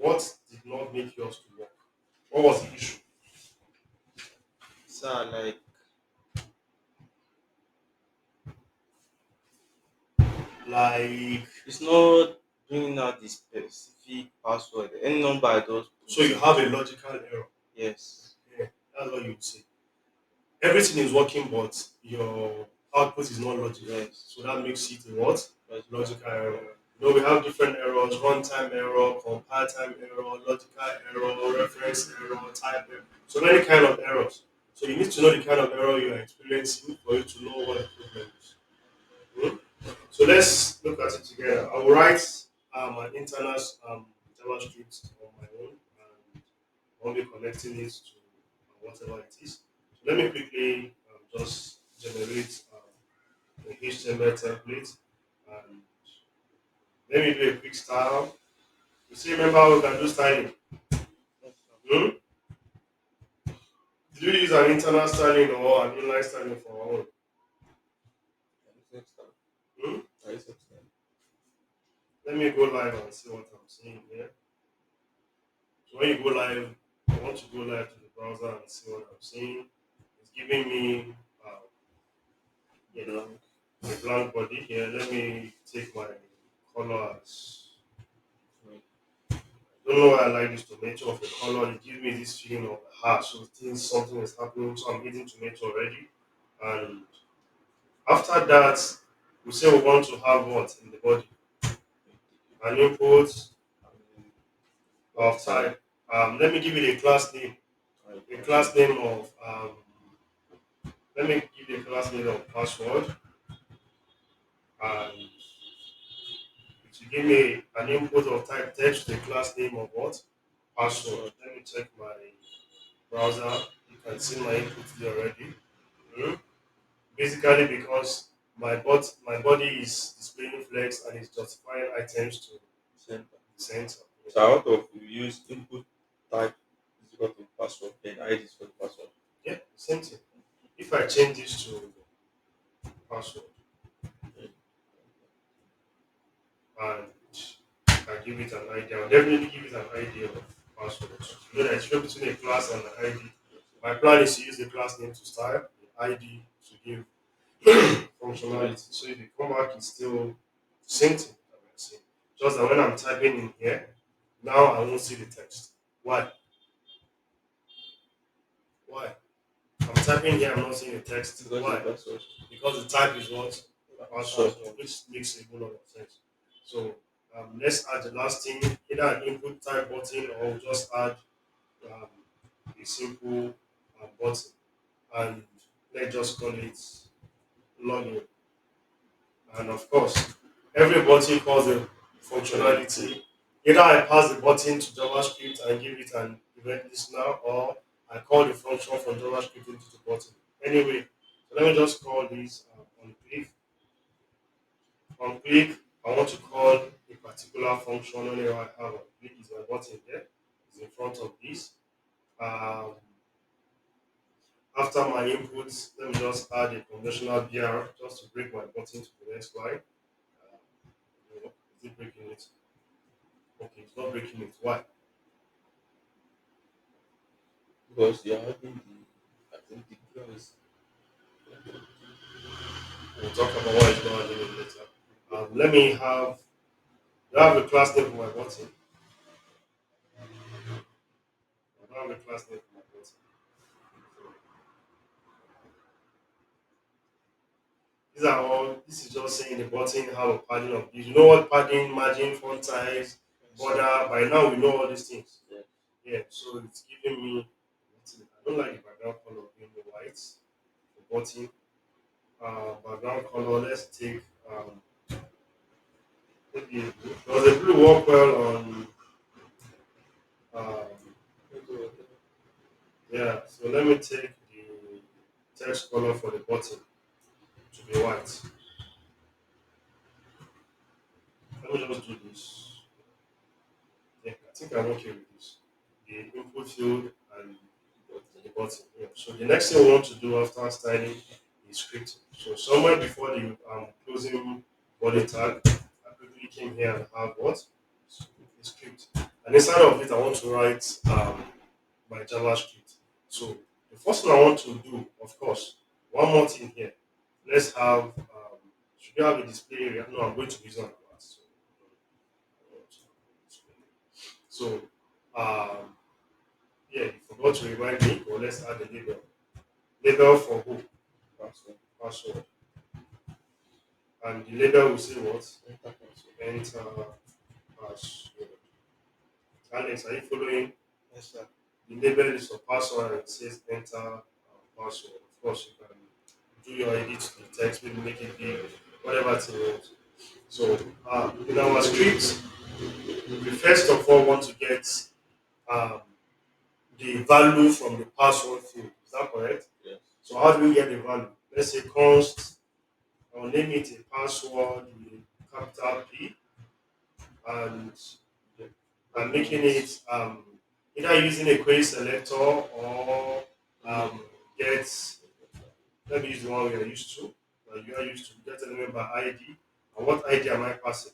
What did not make yours to work? What was the issue? So like Like, it's not bringing out the specific password. Any number I just so put you in. have a logical error. Yes. Yeah, that's what you would say. Everything is working, but your output is not logical. Yes. So that makes it a what? Logical Logical error. error. We have different errors: runtime error, compile time error, logical error, reference error, type error. So many kind of errors. So you need to know the kind of error you are experiencing for you to know what the problem is. Hmm? So let's look at it together. I will write an internal JavaScript on my own, and I'll be connecting it to whatever it is. So let me quickly just generate an HTML template, and let me do a quick style. You see, remember we can do styling. Yes, sir. Hmm? Did we use an internal styling or an inline styling for our own? I use next time. Hmm? I use next time. Let me go live and see what I'm seeing here. So when you go live, I want to go live to the browser and see what I'm seeing. It's giving me yeah, Blank. a blank body here. Let me take my color as don't know why I like this tomato of a color. It gives me this feeling of so things something is happening. So I'm eating tomato already. And after that, we say we want to have what in the body? An input Of of type. type. Let me give it a class name. A class name of let me give it a class name of password, and it will give me an input of type text to the class name of what? Password. Password. Let me check my browser. You can see my input there already. Hmm? Basically, because my body is displaying flex and is justifying items to Center. the center. So out of you use input type is equal to password, then ID is for the password. Yeah, same thing. If I change this to password and I give it an ID, I'll definitely give it an ID of password. You know, there's difference between a class and an ID. My plan is to use the class name to style, the ID to give functionality. So if you come back, it's still the same thing that we're saying. Just that when I'm typing in here, now I won't see the text. Why? Why? I'm typing here, I'm not seeing the text. Because Why? the password. Because the type is what? Password, Short. which makes a whole lot of sense. So let's add the last thing, either an input type button or we'll just add um, a simple button, and let's just call it login. And of course, every button calls a functionality. Either I pass the button to JavaScript and give it an event listener, or I call the function from JavaScript into the button. Anyway, so let me just call this on click. On click, I want to call a particular function. Whenever I have on click is my button there. Is in front of this. Um, After my inputs, let me just add a conventional BR just to break my button to the next line. Is it breaking it? Okay, it's not breaking it. Why? Because you're having the I think the clause. We'll talk about why it's not adding it later. Let me have, do I have a class name for my button? I don't have a class name for my button. So these are all, this is just saying the button have a padding of this. You know what padding, margin, font size, border, by now we know all these things. Yeah. Yeah, so it's giving me, I don't like the background color being white, the button. Background color, let's take maybe does the blue work well on um, yeah, so let me take the text color for the button to be white. Let me just do this. Yeah, I think I'm okay with this. The input field and the button. Yeah. So the next thing we want to do after styling is scripting. So somewhere before the closing body tag, I quickly came here and have what? The script. And inside of it, I want to write my JavaScript. So the first thing I want to do, of course, one more thing here. Let's have should we have a display area? No, I'm going to use on class. So um, yeah, you forgot to remind me, but let's add a label. Label for who? Password. Password. And the label will say what? Enter password. Enter password. Alex, are you following? Yes, sir. The label is for password and it says enter password. Of course, you can do your edit to the text, maybe make it big, whatever thing you want. So in our script, we first of all want to get um, the value from the password field. Is that correct? Yes. So how do we get the value? Let's say const, I'll name it a password with a capital P, and Yeah. I'm making it either using a query selector or um, get, let me use the one we are used to. You are used to get element by ID. And what ID am I passing?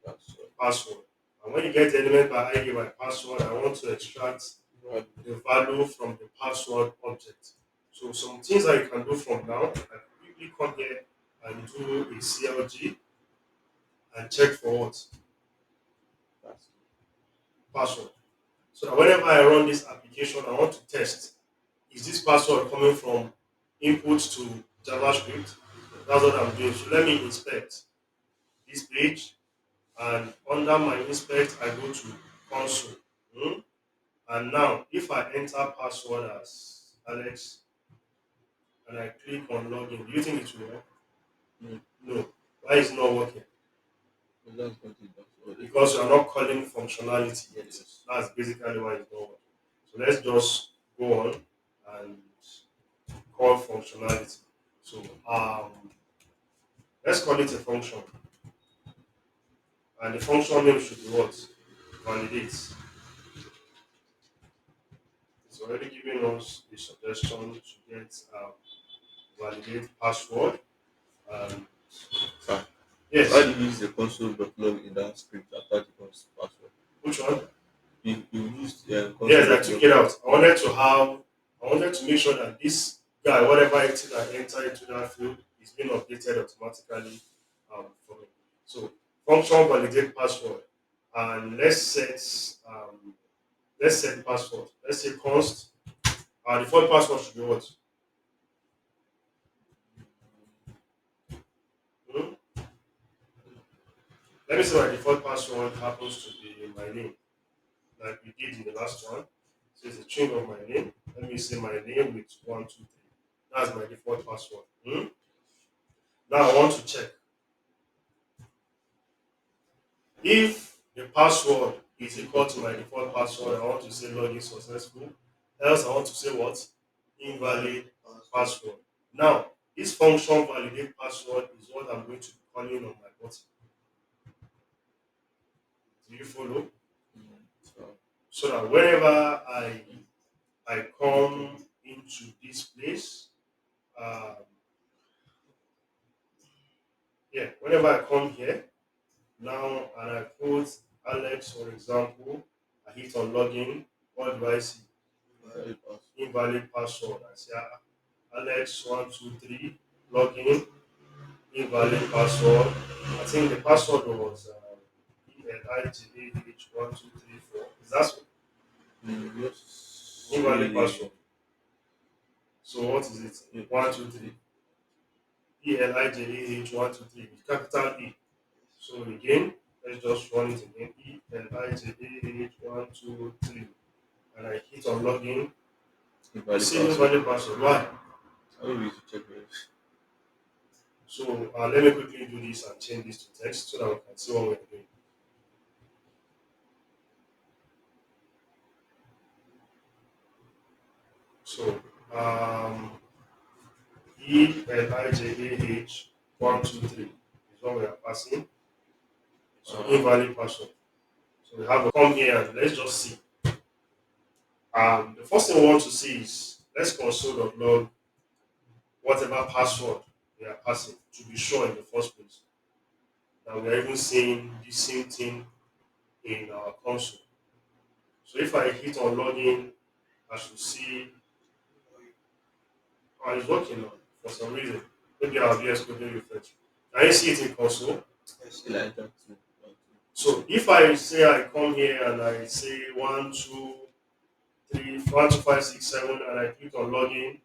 Password. Password. And when you get the element by ID by password, I want to extract Right. the value from the password object. So some things that you can do from now, I can quickly come here and do a CLG and check for what? Password. Password. So that whenever I run this application, I want to test, is this password coming from input to JavaScript? That's what I'm doing. So let me inspect this page, and under my inspect, I go to console. Hmm? And now, if I enter password as Alex and I click on login, do you think it will work? No. No. Why is it not working? So that's going to be password. Because you are not calling functionality yet. Yes. That's basically why it's not working. So let's just go on and call functionality. So let's call it a function. And the function name should be what? Validate. It's already giving us the suggestion to get validate password. And Sir, yes, why do you use the console.log in that script after the password? which one? You used Yes, I console.log. took it out. I wanted to make sure that this guy, whatever it is I enter into that field, is being updated automatically for me. So function validate password, and let's set password. Let's say const. Our default password should be what? Hmm? Let me say my default password happens to be my name, like we did in the last one. So it's a string of my name. Let me say my name with 1, 2, 3. That's my default password. Hmm? Now I want to check if the password is equal to my default password. I want to say login successful. Else I want to say what? Invalid password. Now this function validate password is what I'm going to be calling on my button. Do you follow? So, So that whenever I come into this place, um, yeah, whenever I come here now and I put Alex, for example, I hit on login, what do I see? valid password. Invalid password. I say Alex123 login, invalid password. I think the password was ELIGAH1234. Is that so? Yes. Invalid password. So what is it? Yeah. 123. ELIGAH123 with capital E. So again, let's just run it again. ELIGAH123. And I hit on login. Invalid See password. invalid password. Why? How do we use to check this? So let me quickly do this and change this to text so that we can see what we're doing. So ELIJAH 123 is what we are passing. So invalid password. So we have to come here and let's just see. The first thing we want to see is let's console.log whatever password we are passing to be sure in the first place that we are even seeing the same thing in our console. So if I hit on login, I should see it's working now for some reason. Maybe our VS Code will refresh. Can you see it in console? I see like that too. So if I say I come here and I say 1, 2, 3, 1, 2, 5, 6, 7, and I click on login,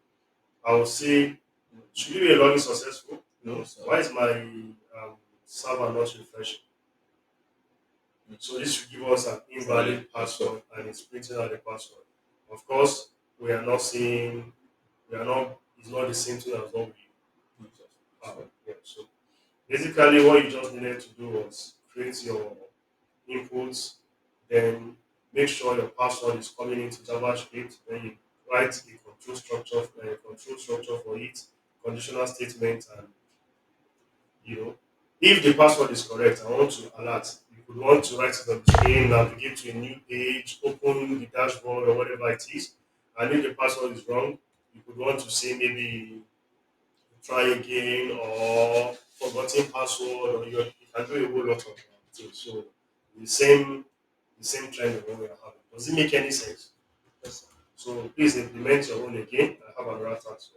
I will say, should it be a login successful? No, sir. Why is my server not refreshing? So this should give us an invalid password and it's printing out the password. Of course, we are not seeing, we are not, it's not the same thing as what we have. Yeah, so basically what you just needed to do was create your inputs, then make sure your password is coming into JavaScript, then you write a control structure for it, conditional statement, and you know, if the password is correct, I want to alert. You could want to write it on the screen, navigate to a new page, open the dashboard or whatever it is. And if the password is wrong, you could want to say maybe try again or forgotten password, or you can do a whole lot of things. So the same the same trend of what we are having. Does it make any sense? Yes, sir. So please implement your own again. I have another task.